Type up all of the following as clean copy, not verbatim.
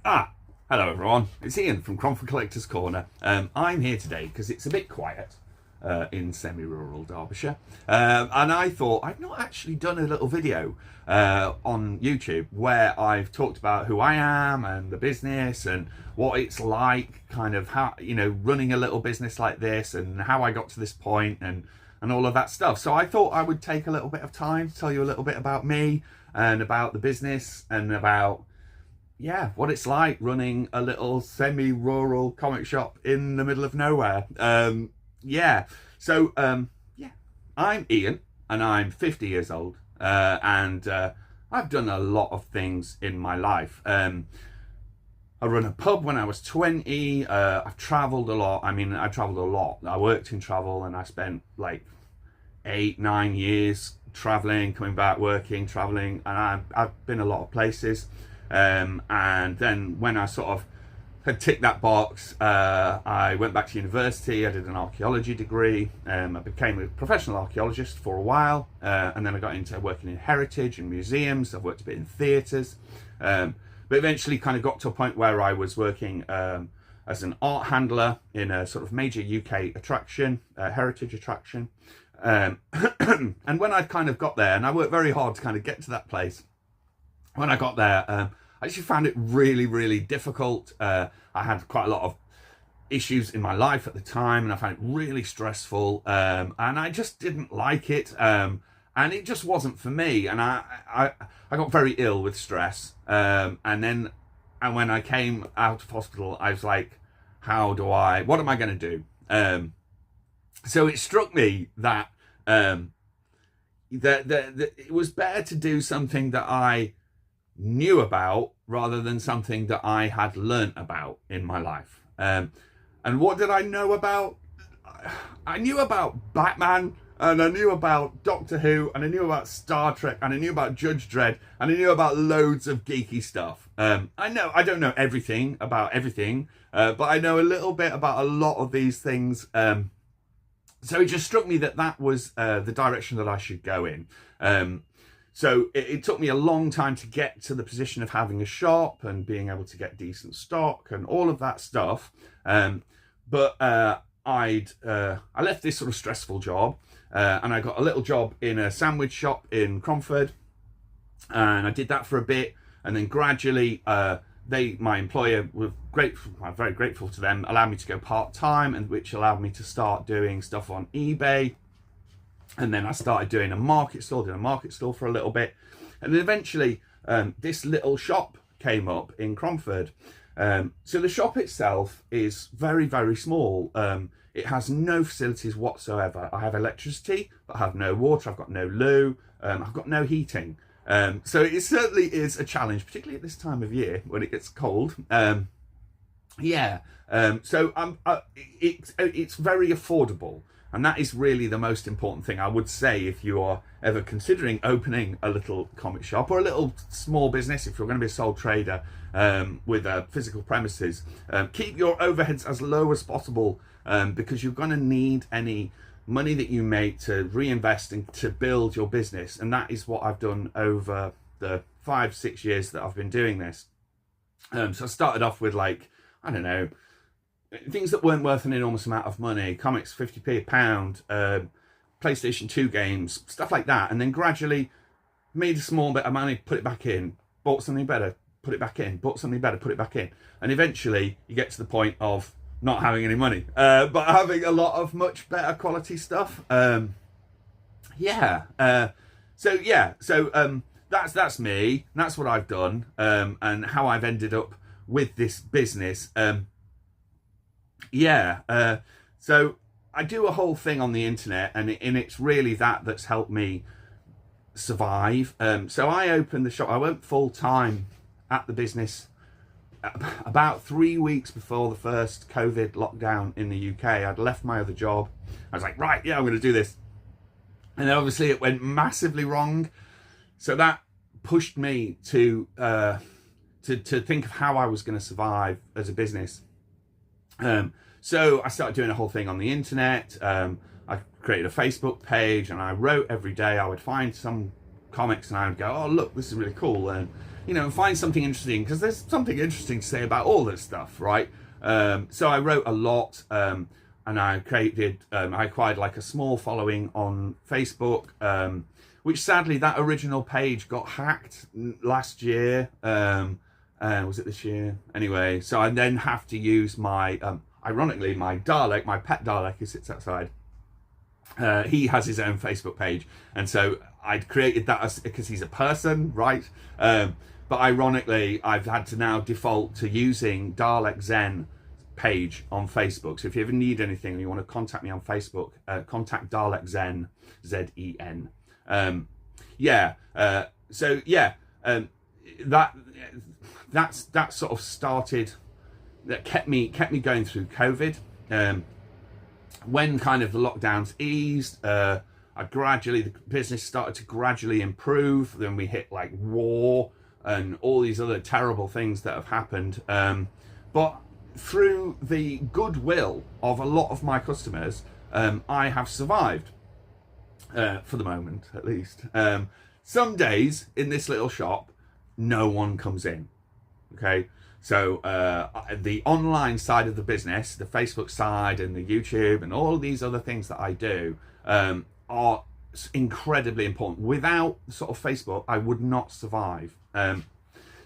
Hello everyone. It's Ian from Cromford Collector's Corner. I'm here today because it's a bit quiet in semi-rural Derbyshire, and I thought I've not actually done a little video on YouTube where I've talked about who I am and the business and what it's like, kind of how running a little business like this and how I got to this point and all of that stuff. So I thought I would take a little bit of time to tell you a little bit about me and about the business and about what it's like running a little semi-rural comic shop in the middle of nowhere. I'm Ian and I'm 50 years old, and I've done a lot of things in my life. I run a pub when I was 20. I've travelled a lot. I travelled a lot. I worked in travel and I spent like 8-9 years travelling, coming back, working, travelling, and I've been a lot of places. And then when I sort of had ticked that box, I went back to university. I did an archaeology degree. I became a professional archaeologist for a while, and then I got into working in heritage and museums. I've worked a bit in theatres, but eventually kind of got to a point where I was working as an art handler in a sort of major UK attraction, heritage attraction. And when I kind of got there, and I worked very hard to kind of get to that place, when I got there, I actually found it really, really difficult. I had quite a lot of issues in my life at the time, and I found it really stressful, and I just didn't like it, and it just wasn't for me. And I got very ill with stress, and when I came out of hospital, I was like, what am I going to do? So it struck me that it was better to do something that I knew about rather than something that I had learnt about in my life. And what did I know about? I knew about Batman, and I knew about Doctor Who, and I knew about Star Trek, and I knew about Judge Dredd, and I knew about loads of geeky stuff. I don't know everything about everything, but I know a little bit about a lot of these things. So it just struck me that was the direction that I should go in. So it took me a long time to get to the position of having a shop and being able to get decent stock and all of that stuff. But I left this sort of stressful job, and I got a little job in a sandwich shop in Cromford, and I did that for a bit, and then gradually my employer were grateful. I'm very grateful to them. Allowed me to go part-time, and which allowed me to start doing stuff on eBay. And then I started doing a market stall, for a little bit. And then eventually this little shop came up in Cromford. So the shop itself is very, very small. It has no facilities whatsoever. I have electricity, but I have no water. I've got no loo. I've got no heating. So it certainly is a challenge, particularly at this time of year when it gets cold. So it's very affordable. And that is really the most important thing, I would say, if you are ever considering opening a little comic shop or a little small business, if you're going to be a sole trader with physical premises. Keep your overheads as low as possible, because you're going to need any money that you make to reinvest and to build your business. And that is what I've done over the 5-6 years that I've been doing this. So I started off with things that weren't worth an enormous amount of money, comics 50p a pound, PlayStation 2 games, stuff like that, and then gradually made a small bit of money, put it back in, bought something better, put it back in, bought something better, put it back in, and eventually you get to the point of not having any money, but having a lot of much better quality stuff. So that's me, that's what I've done, and how I've ended up with this business. So I do a whole thing on the internet, and it's really that's helped me survive. So I opened the shop. I went full time at the business about 3 weeks before the first COVID lockdown in the UK. I'd left my other job. I was like, right, I'm going to do this. And then obviously it went massively wrong. So that pushed me to think of how I was going to survive as a business. So I started doing a whole thing on the internet. I created a Facebook page, and I wrote every day. I would find some comics and I would go, oh look, this is really cool, and and find something interesting, because there's something interesting to say about all this stuff, right? So I wrote a lot, and I acquired like a small following on Facebook, which sadly that original page got hacked last year. Was it this year? Anyway, so I then have to use my, ironically, my Dalek, my pet Dalek who sits outside. He has his own Facebook page, and so I'd created that because he's a person, right? But ironically, I've had to now default to using Dalek Zen page on Facebook. So if you ever need anything and you want to contact me on Facebook, contact Dalek Zen, Z-E-N. That sort of started, that kept me going through COVID. When kind of the lockdowns eased, the business started to gradually improve. Then we hit like war and all these other terrible things that have happened. But through the goodwill of a lot of my customers, I have survived, for the moment at least. Some days in this little shop, no one comes in. Okay, so the online side of the business, the Facebook side and the YouTube and all these other things that I do are incredibly important. Without sort of Facebook, I would not survive.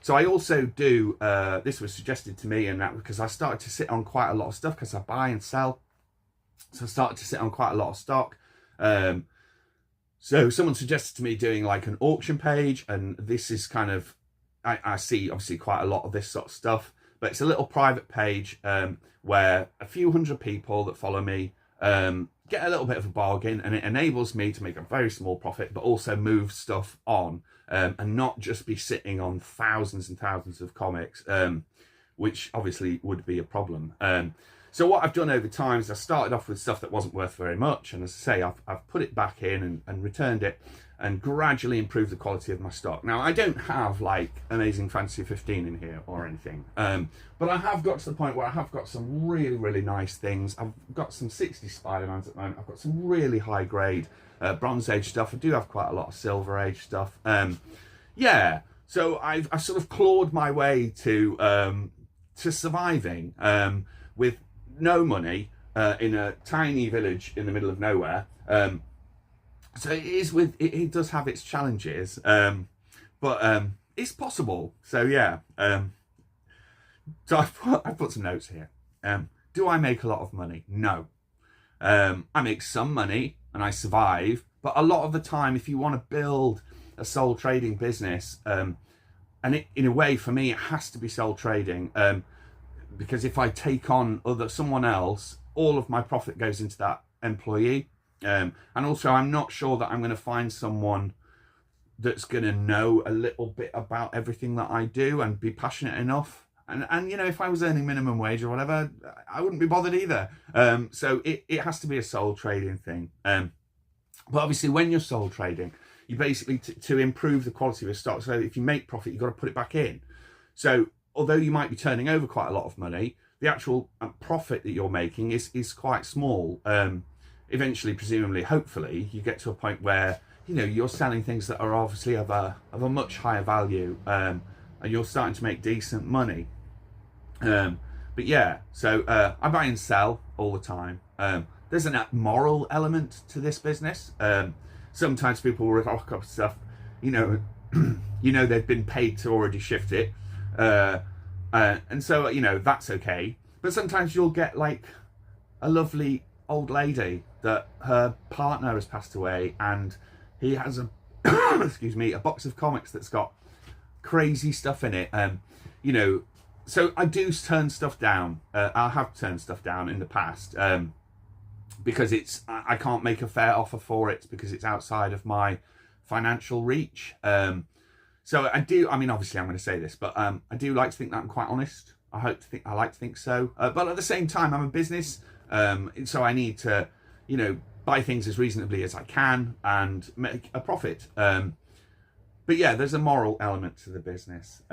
So I also do, this was suggested to me, and that because I started to sit on quite a lot of stuff because I buy and sell. So I started to sit on quite a lot of stock. So someone suggested to me doing like an auction page, and this is kind of, I see obviously quite a lot of this sort of stuff, but it's a little private page where a few hundred people that follow me get a little bit of a bargain, and it enables me to make a very small profit, but also move stuff on and not just be sitting on thousands and thousands of comics, which obviously would be a problem. So what I've done over time is I started off with stuff that wasn't worth very much, and as I say, I've put it back in and returned it, and gradually improved the quality of my stock. Now, I don't have like Amazing Fantasy 15 in here or anything, but I have got to the point where I have got some really, really nice things. I've got some 60 Spider-Mans at the moment. I've got some really high grade Bronze Age stuff. I do have quite a lot of Silver Age stuff. So I've sort of clawed my way to surviving with no money in a tiny village in the middle of nowhere. So it does have its challenges, but it's possible. So yeah. So I've put some notes here. Do I make a lot of money? No. I make some money and I survive, but a lot of the time, if you want to build a sole trading business, and in a way for me, it has to be sole trading, because if I take on someone else, all of my profit goes into that employee. And also, I'm not sure that I'm going to find someone that's going to know a little bit about everything that I do and be passionate enough. And if I was earning minimum wage or whatever, I wouldn't be bothered either. So it has to be a sole trading thing. But obviously, when you're sole trading, you basically, to improve the quality of your stock, so if you make profit, you've got to put it back in. So although you might be turning over quite a lot of money, the actual profit that you're making is quite small. Eventually, presumably, hopefully, you get to a point where you're selling things that are obviously of a much higher value, and you're starting to make decent money. But yeah, so I buy and sell all the time. There's a moral element to this business. Sometimes people will rock up stuff, they've been paid to already shift it, and so that's okay. But sometimes you'll get like a lovely old lady that her partner has passed away, and he has a a box of comics that's got crazy stuff in it. So I do turn stuff down. I have turned stuff down in the past, because I can't make a fair offer for it because it's outside of my financial reach. So I do. I mean, obviously, I'm going to say this, but I do like to think that I'm quite honest. I like to think so. But at the same time, I'm a business, so I need to, buy things as reasonably as I can and make a profit. But yeah, there's a moral element to the business.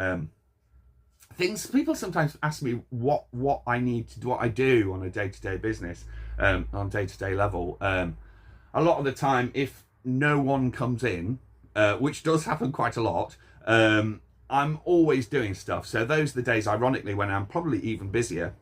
People sometimes ask me what I need to do, what I do on a day-to-day business, on day-to-day level. A lot of the time, if no one comes in, which does happen quite a lot, I'm always doing stuff. So those are the days, ironically, when I'm probably even busier,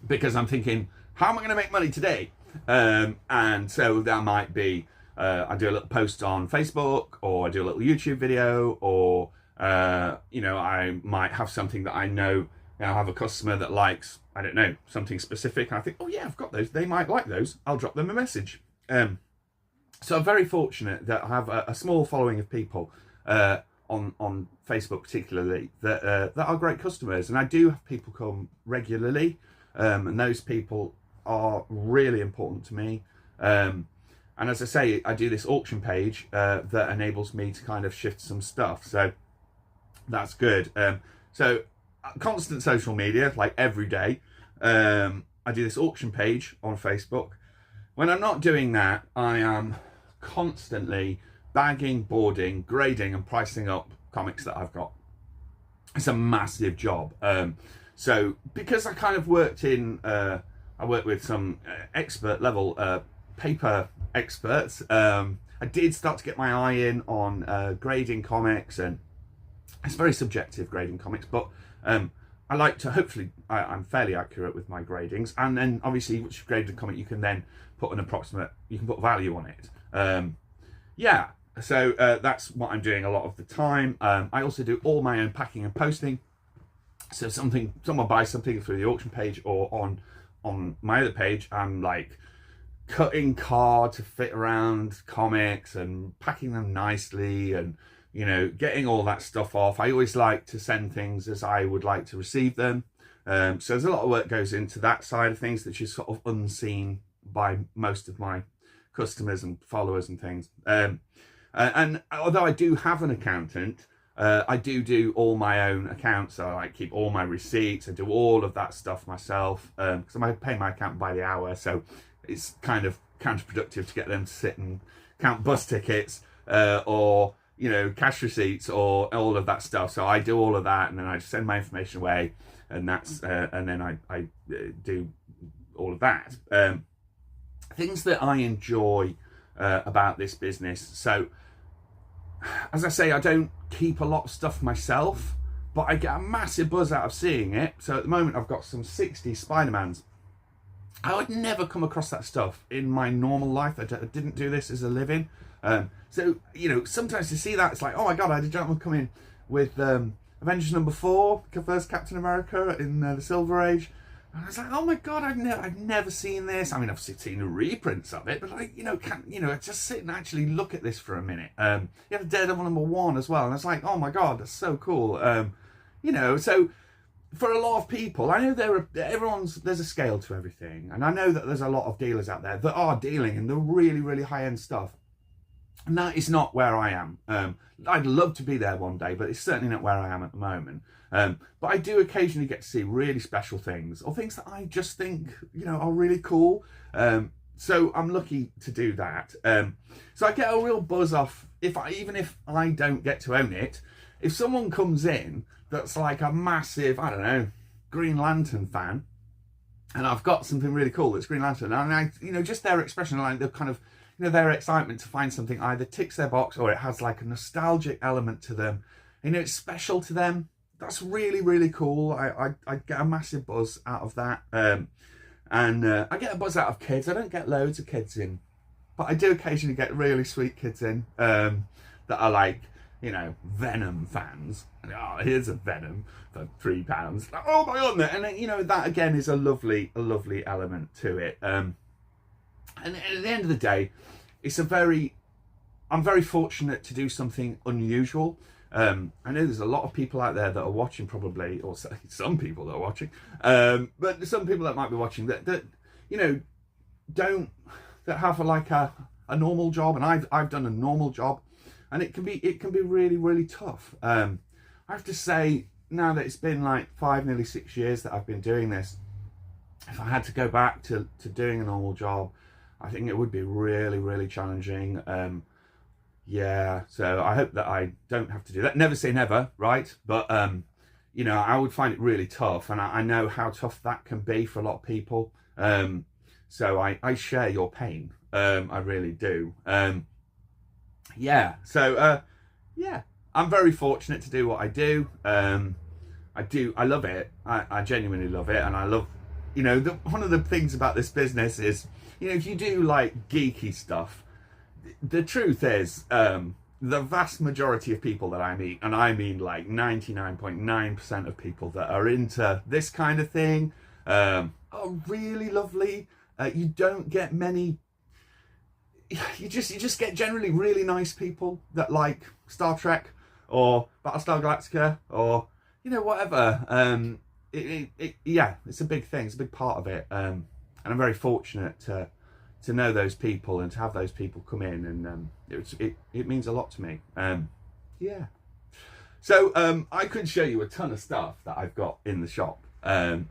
because I'm thinking, how am I going to make money today? And so that might be, I do a little post on Facebook, or I do a little YouTube video, or, I might have something that I know, I have a customer that likes, I don't know, something specific. And I think, oh yeah, I've got those. They might like those. I'll drop them a message. So I'm very fortunate that I have a small following of people on Facebook particularly that are great customers, and I do have people come regularly, and those people are really important to me. And as I say, I do this auction page that enables me to kind of shift some stuff, so that's good. So constant social media, like every day. I do this auction page on Facebook. When I'm not doing that, I am constantly bagging, boarding, grading and pricing up comics that I've got. It's a massive job. So because I kind of worked I worked with some expert level paper experts, I did start to get my eye in on grading comics, and it's very subjective, grading comics, but I like to, hopefully I'm fairly accurate with my gradings, and then obviously once you've graded a comic, you can then put an approximate, you can put value on it. So that's what I'm doing a lot of the time. I also do all my own packing and posting. So someone buys something through the auction page or on my other page, I'm like cutting card to fit around comics and packing them nicely, and getting all that stuff off. I always like to send things as I would like to receive them. So there's a lot of work goes into that side of things that is sort of unseen by most of my customers and followers and things. And although I do have an accountant, I do all my own accounts. So I keep all my receipts. I do all of that stuff myself, because I pay my accountant by the hour. So it's kind of counterproductive to get them to sit and count bus tickets or cash receipts or all of that stuff. So I do all of that, and then I send my information away, and that's and then I do all of that. Things that I enjoy about this business. So as I say, I don't keep a lot of stuff myself, but I get a massive buzz out of seeing it. So at the moment I've got some 60 Spider-Mans. I would never come across that stuff in my normal life. I didn't do this as a living. So sometimes to see that, it's like, oh my god, I had a gentleman come in with Avengers #4, first Captain America in the Silver Age, and I was like, oh my god, I've never seen this. I mean, I've seen the reprints of it, but just sit and actually look at this for a minute. You have Daredevil #1 as well, and I was like, oh my god, that's so cool. So for a lot of people, I know there's a scale to everything, and I know that there's a lot of dealers out there that are dealing in the really, really high-end stuff. And that is not where I am. I'd love to be there one day, but it's certainly not where I am at the moment. But I do occasionally get to see really special things, or things that I just think, are really cool. So I'm lucky to do that. So I get a real buzz off, even if I don't get to own it. If someone comes in that's like a massive, I don't know, Green Lantern fan, and I've got something really cool that's Green Lantern, and just their expression, like the kind of, their excitement to find something either ticks their box or it has like a nostalgic element to them. It's special to them. That's really, really cool. I get a massive buzz out of that. And I get a buzz out of kids. I don't get loads of kids in, but I do occasionally get really sweet kids in that are like, Venom fans. And, oh, here's a Venom for £3. Like, oh my god! And that again is a lovely element to it. And at the end of the day, I'm very fortunate to do something unusual. I know there's a lot of people out there that are watching probably, or some people that are watching, but some people that might be watching that have like a normal job, and I've done a normal job, and it can be really, really tough. I have to say, now that it's been like 5, nearly 6 years that I've been doing this, if I had to go back to doing a normal job, I think it would be really, really challenging. So I hope that I don't have to do that. Never say never, right? But, I would find it really tough. And I know how tough that can be for a lot of people. So I share your pain. I really do. I'm very fortunate to do what I do. I love it. I genuinely love it. And I love, one of the things about this business is, if you do like geeky stuff, the truth is, the vast majority of people that I meet, and I mean like 99.9% of people that are into this kind of thing, are really lovely. You don't get many. You just get generally really nice people that like Star Trek or Battlestar Galactica or whatever. Yeah, it's a big thing. It's a big part of it. And I'm very fortunate to know those people and to have those people come in, and it means a lot to me. Yeah. So I could show you a ton of stuff that I've got in the shop, but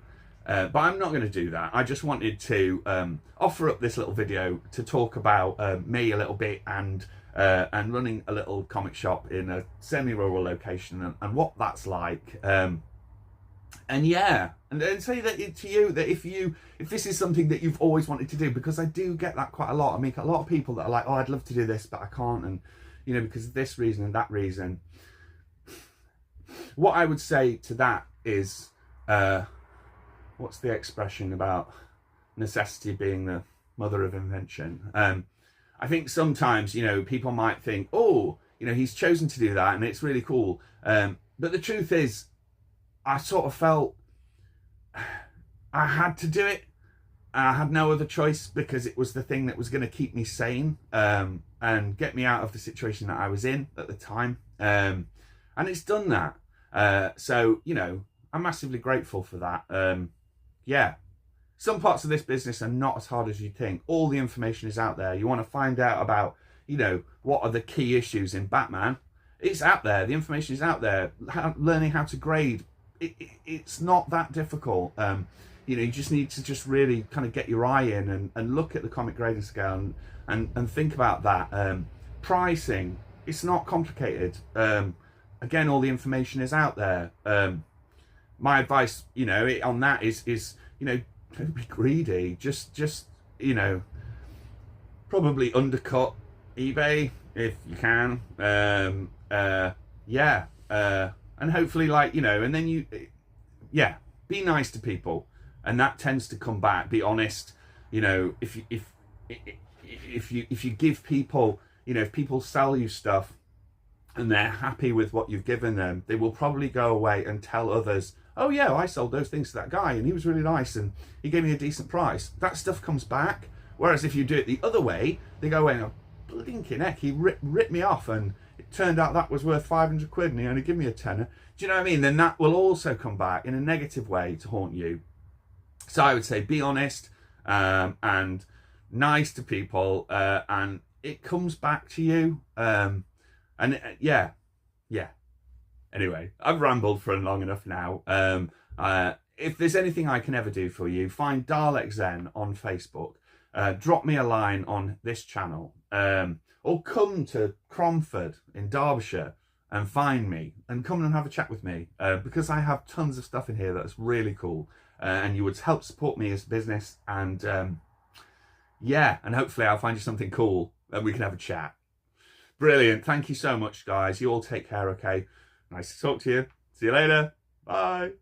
I'm not going to do that. I just wanted to offer up this little video to talk about me a little bit and running a little comic shop in a semi-rural location and what that's like. And yeah, and say that to you that if this is something that you've always wanted to do, because I do get that quite a lot. I mean, a lot of people that are like, oh, I'd love to do this, but I can't, and because of this reason and that reason. What I would say to that is, what's the expression about necessity being the mother of invention? I think sometimes, people might think, oh, he's chosen to do that and it's really cool. But the truth is, I sort of felt I had to do it. I had no other choice, because it was the thing that was going to keep me sane and get me out of the situation that I was in at the time. And it's done that. So, I'm massively grateful for that. Yeah. Some parts of this business are not as hard as you think. All the information is out there. You want to find out about, what are the key issues in Batman? It's out there. The information is out there. Learning how to grade. It's not that difficult. You just need to just really kind of get your eye in and look at the comic grading scale and think about that. Pricing, it's not complicated. Again, all the information is out there. My advice, on that is don't be greedy. Just probably undercut eBay if you can. Yeah. And hopefully, and then be nice to people, and that tends to come back. Be honest, if you give people, if people sell you stuff and they're happy with what you've given them, they will probably go away and tell others, oh yeah, I sold those things to that guy and he was really nice and he gave me a decent price. That stuff comes back. Whereas if you do it the other way, they go away and go, blinking heck, he ripped me off and it turned out that was worth 500 quid and he only gave me a tenner. Do you know what I mean? Then that will also come back in a negative way to haunt you. So I would say be honest and nice to people, and it comes back to you. Yeah. Anyway, I've rambled for long enough now. If there's anything I can ever do for you, find Dalek Zen on Facebook. Drop me a line on this channel. Or come to Cromford in Derbyshire and find me and come and have a chat with me, because I have tons of stuff in here that's really cool, and you would help support me as a business, and and hopefully I'll find you something cool and we can have a chat. Brilliant. Thank you so much, guys. You all take care, okay? Nice to talk to you. See you later. Bye.